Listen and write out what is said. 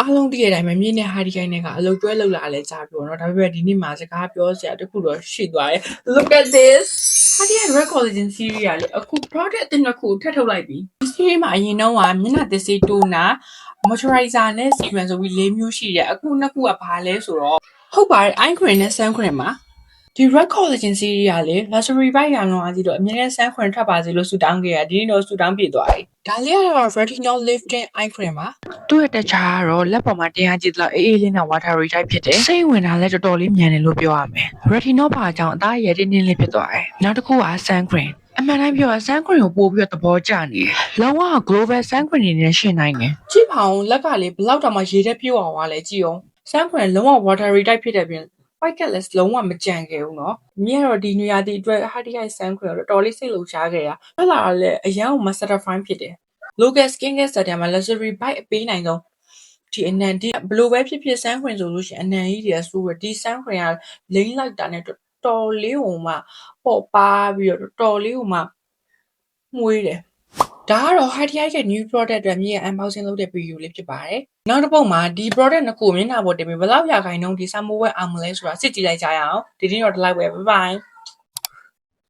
အားလုံးသိတဲ့အတိုင်းပဲမြင်းနဲ့ဟာဒီကိုင်းနဲ့ကအလုပ်တွဲလုပ်လာလဲကြားပြောတော့ဒါပေမဲ့ဒီနေ့မှာစကားပြောစရာတခုတော့ရှိသွားတယ် Look at this ဟာဒီက red collagen series ကလေအခု product အသစ်နှစ်ခုထပ်ထုတ်လိုက်ပြီဒီ series မှာအရင်တော့ကမျက်နှာသစ်ဆေးတိုးနာ moisturizer နဲ့ serum ဆိုပြီး၄မျိုးရှိတယ်အခုနှစ်ခုကဘာလဲဆိုတော့ဟုတ်ပါတယ် eye cream နဲ့ sun cream ပါဒီ red collagen series ကလေ luxury bite ရအောင်အားကြီးတော့အမြဲတမ်း sun cream ထွက်ပါစေလို့ဆုတောင်းခဲ့ရဒီနေ့တော့ဆုတောင်းပြည့်သွားပြီဒါလေးကတော့ retinol lifting eye cream ပါသူ့ရဲ့တက်ချာကတော့လက်ပေါ်မှာတရားကြည့်တော့အေးအေးလေးနဲ့ watery type ဖြစ်တယ်စိတ်ဝင်တာလည်းတော်တော်လေးမြန်တယ်လို့ပြောရမယ် retinol ဘာကြောင့်အသားရည်တင်းတင်းလေးဖြစ်သွားတယ်နောက်တစ်ခုက sun cream အမှန်တိုင်းပြော sun cream ကိုပို့ပြီးတော့သဘောကျနေတယ်လုံးဝ global sun cream နေနဲ့ရှင်းနိုင်တယ်ကြည့်ပါဦးလက်ကလေဘလောက်တောင်မှရေတက်ပြည့်အောင်သွားလဲကြည့်အောင် sun cream လုံးဝ watery type ဖြစ်တဲ့ပြင် white cat လည်းလုံးဝမကြံခဲ့ဘူးเนาะမြင်ရတော့ဒီနွေရာသီအတွက် hardy eye sun cream ကိုတော်တော်လေးစိတ်လှုပ်ရှားခဲ့တာထွက်လာတော့လည်းအရန်ကို certified ဖြစ်တယ် local skin care center မှာ luxury bite အပေးနိုင်ဆုံးဒီအနံဒီဘလိုပဲဖြစ်ဖြစ် sun cream ဆိုလို့ရှိရင်အနံကြီးတွေဆိုတော့ဒီ sun cream ကလိမ့်လိုက်တာနဲ့တော်လေးကိုမှပေါ့ပါပြီးတော့တော်လေးကိုမှမှုေးတယ်ဒါကတော့ Hardy Eye ရဲ့ new product အတွက်မြေ unboxing လုပ်တဲ့ video လေးဖြစ်ပါတယ်။နောက်တစ်ပုတ်မှာဒီ product နှစ်ခုမျက်နှာပေါ်တင်ပြီးဘယ်လောက်ရာခိုင်နှုန်းဒီ samuel အောင်မလဲဆိုတာစစ်ကြည့်လိုက်ကြရအောင်။ဒီနေ့တော့ဒီလောက်ပဲ bye bye